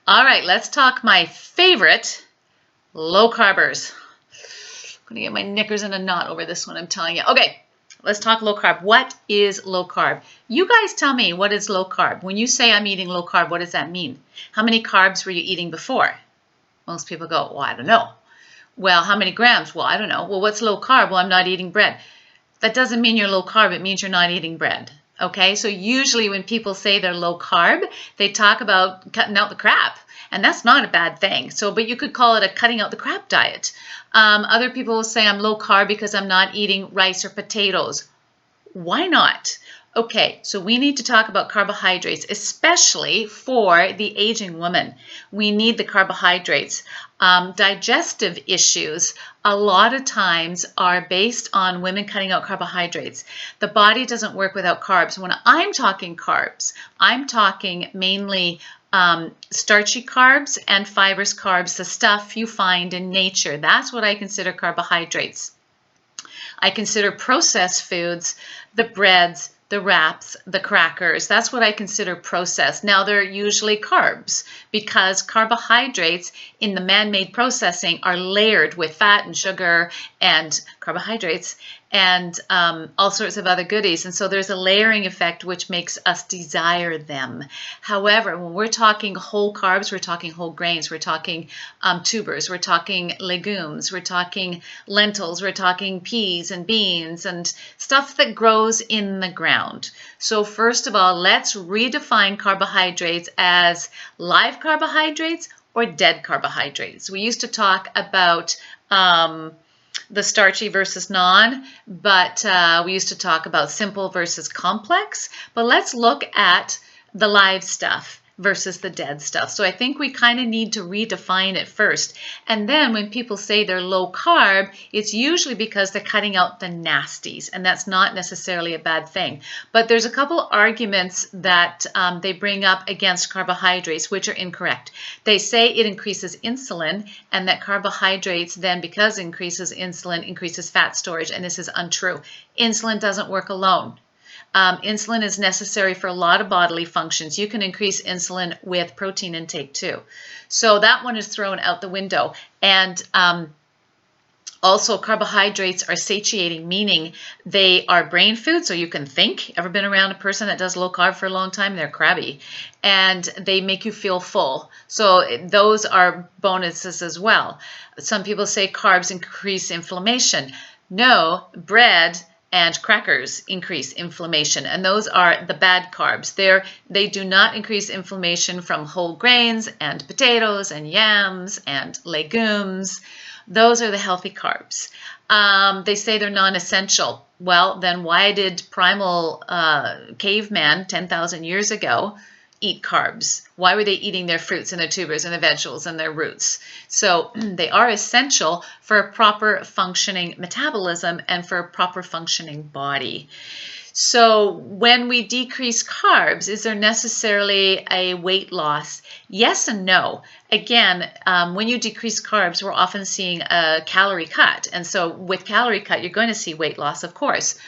All right, let's talk my favorite, low carbers. I'm gonna get my knickers in a knot over this one, I'm telling you. Okay, let's talk low carb. What is low carb? You guys tell me, what is low carb? When you say I'm eating low carb, what does that mean? How many carbs were you eating before? Most people go, well, I don't know. Well, how many grams? Well, I don't know. Well, what's low carb? Well, I'm not eating bread. That doesn't mean you're low carb. It means you're not eating bread. Okay, so usually when people say they're low carb, they talk about cutting out the crap. And that's not a bad thing. So, but you could call it a cutting out the crap diet. Other people will say I'm low carb because I'm not eating rice or potatoes. Why not? Okay, so we need to talk about carbohydrates, especially for the aging woman. We need the carbohydrates. Digestive issues a lot of times are based on women cutting out carbohydrates. The body doesn't work without carbs. When I'm talking carbs, I'm talking mainly starchy carbs and fibrous carbs, the stuff you find in nature. That's what I consider carbohydrates. I consider processed foods, the breads, the wraps, the crackers. That's what I consider processed. Now, they're usually carbs because carbohydrates in the man-made processing are layered with fat and sugar and carbohydrates and all sorts of other goodies. And so there's a layering effect which makes us desire them. However, when we're talking whole carbs, we're talking whole grains, we're talking tubers, we're talking legumes, we're talking lentils, we're talking peas and beans and stuff that grows in the ground. So first of all, let's redefine carbohydrates as live carbohydrates or dead carbohydrates. We used to talk about the starchy versus non, but we used to talk about simple versus complex. But let's look at the live stuff versus the dead stuff. So I think we kind of need to redefine it first. And then when people say they're low carb, it's usually because they're cutting out the nasties, and that's not necessarily a bad thing. But there's a couple arguments that they bring up against carbohydrates, which are incorrect. They say it increases insulin, and that carbohydrates then, because it increases insulin, increases fat storage, and this is untrue. Insulin doesn't work alone. Insulin is necessary for a lot of bodily functions. You can increase insulin with protein intake too. So that one is thrown out the window. And also carbohydrates are satiating, meaning they are brain food, so you can think. Ever been around a person that does low carb for a long time? They're crabby. And they make you feel full. So those are bonuses as well. Some people say carbs increase inflammation. No, bread and crackers increase inflammation, and those are the bad carbs. They do not increase inflammation from whole grains and potatoes and yams and legumes. Those are the healthy carbs. They say they're non-essential. Well, then why did primal caveman 10,000 years ago eat carbs? Why were they eating their fruits and their tubers and their vegetables and their roots? So they are essential for a proper functioning metabolism and for a proper functioning body. So when we decrease carbs, is there necessarily a weight loss? Yes and no. Again, when you decrease carbs, we're often seeing a calorie cut. And so with calorie cut, you're going to see weight loss, of course.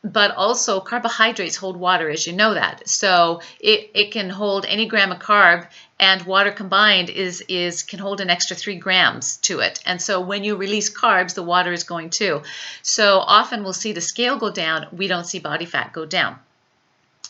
But also carbohydrates hold water, as you know that. So it can hold any gram of carb, and water combined can hold an extra 3 grams to it. And so when you release carbs, the water is going too. So often we'll see the scale go down. We don't see body fat go down.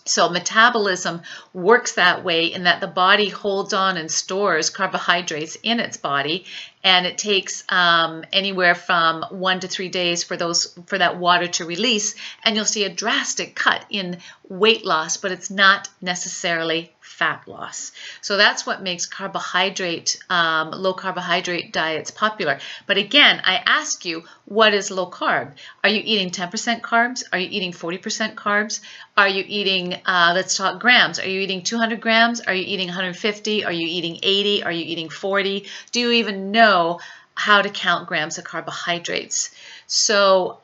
So metabolism works that way in that the body holds on and stores carbohydrates in its body, and it takes anywhere from 1 to 3 days for that water to release, and you'll see a drastic cut in weight loss, but it's not necessarily fat loss. So that's what makes low carbohydrate diets popular. But again, I ask you, what is low carb? Are you eating 10% carbs? Are you eating 40% carbs? Are you eating, let's talk grams. Are you eating 200 grams? Are you eating 150? Are you eating 80? Are you eating 40? Do you even know how to count grams of carbohydrates? So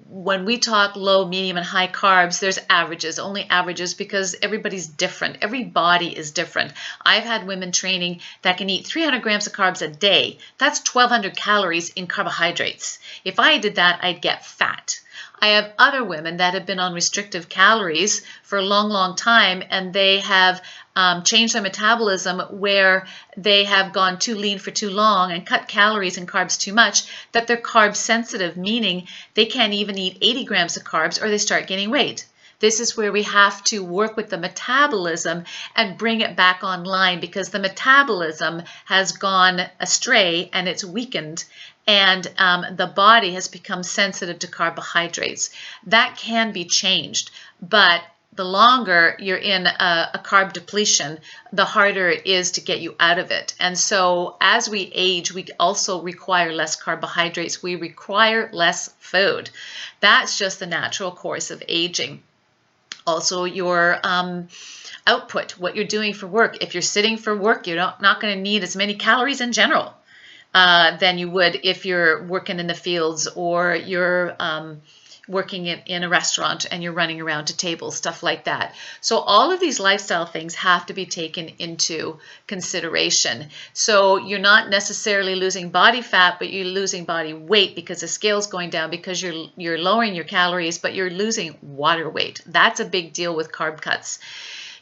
when we talk low, medium, and high carbs, there's averages, only averages, because everybody's different. Every body is different. I've had women training that can eat 300 grams of carbs a day. That's 1,200 calories in carbohydrates. If I did that, I'd get fat. I have other women that have been on restrictive calories for a long, long time, and they have changed their metabolism where they have gone too lean for too long and cut calories and carbs too much, that they're carb sensitive, meaning they can't even eat 80 grams of carbs or they start gaining weight. This is where we have to work with the metabolism and bring it back online, because the metabolism has gone astray and it's weakened, and the body has become sensitive to carbohydrates. That can be changed, but the longer you're in a carb depletion, the harder it is to get you out of it. And so as we age, we also require less carbohydrates. We require less food. That's just the natural course of aging. Also, your output, what you're doing for work. If you're sitting for work, you're not going to need as many calories in general than you would if you're working in the fields, or you're working in a restaurant and you're running around to tables, stuff like that. So all of these lifestyle things have to be taken into consideration. So you're not necessarily losing body fat, but you're losing body weight because the scale's going down, because you're lowering your calories, but you're losing water weight. That's a big deal with carb cuts.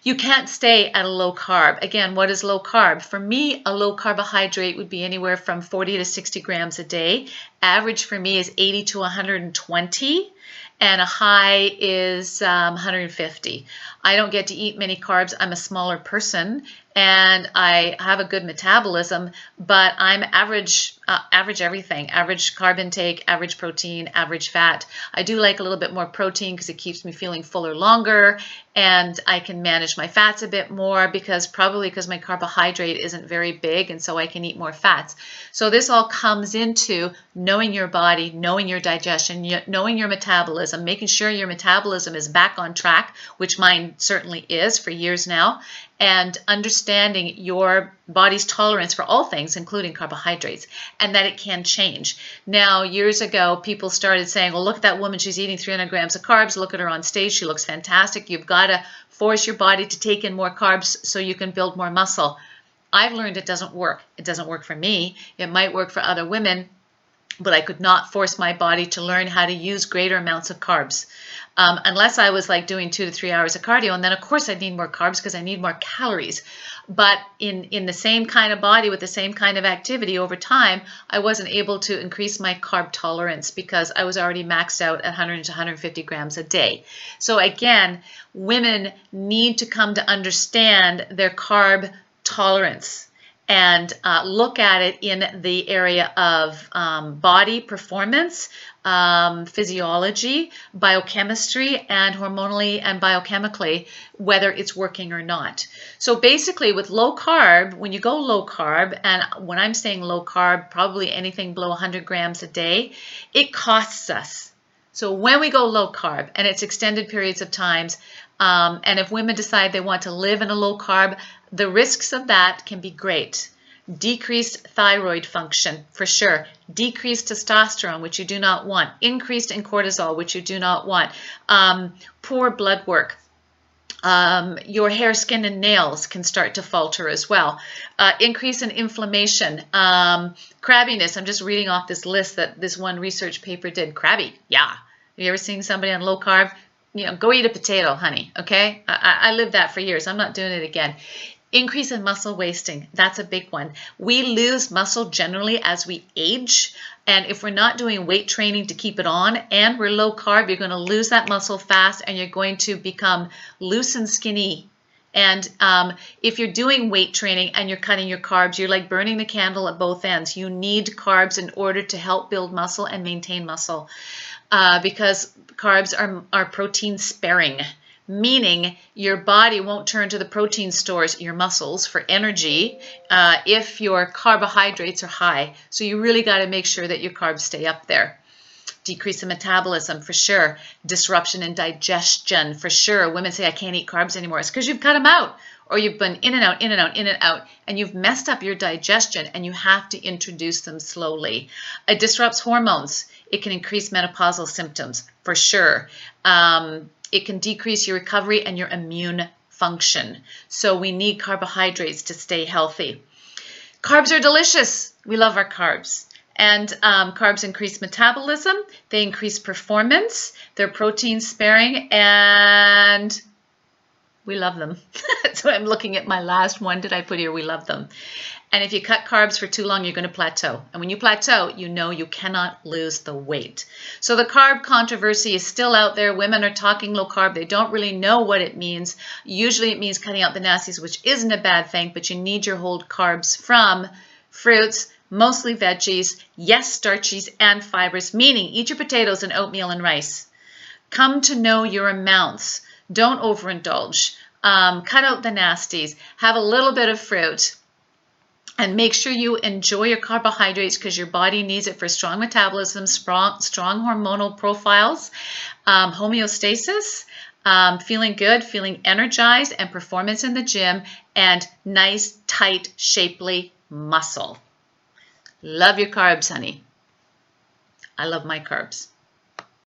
You can't stay at a low carb. Again, what is low carb? For me, a low carbohydrate would be anywhere from 40 to 60 grams a day. Average for me is 80 to 120. And a high is 150. I don't get to eat many carbs. I'm a smaller person and I have a good metabolism, but I'm average everything, average carb intake, average protein, average fat. I do like a little bit more protein because it keeps me feeling fuller longer, and I can manage my fats a bit more probably because my carbohydrate isn't very big, and so I can eat more fats. So this all comes into knowing your body, knowing your digestion, knowing your metabolism, making sure your metabolism is back on track, which mine certainly is for years now, and understanding your body's tolerance for all things, including carbohydrates, and that it can change. Now, years ago, people started saying, well, look at that woman, she's eating 300 grams of carbs, look at her on stage, she looks fantastic. You've got to force your body to take in more carbs so you can build more muscle. I've learned it doesn't work. It doesn't work for me. It might work for other women, but I could not force my body to learn how to use greater amounts of carbs. Unless I was like doing 2 to 3 hours of cardio, and then of course I need more carbs because I need more calories. But in the same kind of body with the same kind of activity over time, I wasn't able to increase my carb tolerance because I was already maxed out at 100 to 150 grams a day. So again, women need to come to understand their carb tolerance and look at it in the area of body performance, physiology, biochemistry, and hormonally and biochemically, whether it's working or not. So basically with low carb, when you go low carb, and when I'm saying low carb, probably anything below 100 grams a day, it costs us. So when we go low carb, and it's extended periods of times, and if women decide they want to live in a low carb, the risks of that can be great. Decreased thyroid function, for sure. Decreased testosterone, which you do not want. Increased in cortisol, which you do not want. Poor blood work. Your hair, skin, and nails can start to falter as well. Increase in inflammation. Crabbiness. I'm just reading off this list that this one research paper did. Crabby, yeah. Have you ever seen somebody on low carb? Go eat a potato, honey, okay? I lived that for years. I'm not doing it again. Increase in muscle wasting. That's a big one. We lose muscle generally as we age. And if we're not doing weight training to keep it on and we're low carb, you're going to lose that muscle fast and you're going to become loose and skinny. And if you're doing weight training and you're cutting your carbs, you're like burning the candle at both ends. You need carbs in order to help build muscle and maintain muscle because carbs are protein sparing. Meaning your body won't turn to the protein stores, your muscles, for energy if your carbohydrates are high. So you really got to make sure that your carbs stay up there. Decrease in metabolism, for sure. Disruption in digestion, for sure. Women say, I can't eat carbs anymore. It's because you've cut them out, or you've been in and out, in and out, in and out, and you've messed up your digestion, and you have to introduce them slowly. It disrupts hormones. It can increase menopausal symptoms, for sure. It can decrease your recovery and your immune function. So we need carbohydrates to stay healthy. Carbs are delicious. We love our carbs. And carbs increase metabolism, they increase performance, they're protein sparing, and we love them. So I'm looking at my last one. Did I put here? We love them. And if you cut carbs for too long, you're going to plateau. And when you plateau, you know you cannot lose the weight. So the carb controversy is still out there. Women are talking low carb. They don't really know what it means. Usually it means cutting out the nasties, which isn't a bad thing, but you need your whole carbs from fruits, mostly veggies, yes, starches and fibers, meaning eat your potatoes and oatmeal and rice. Come to know your amounts. Don't overindulge. Cut out the nasties. Have a little bit of fruit. And make sure you enjoy your carbohydrates because your body needs it for strong metabolism, strong hormonal profiles, homeostasis, feeling good, feeling energized, and performance in the gym, and nice, tight, shapely muscle. Love your carbs, honey. I love my carbs.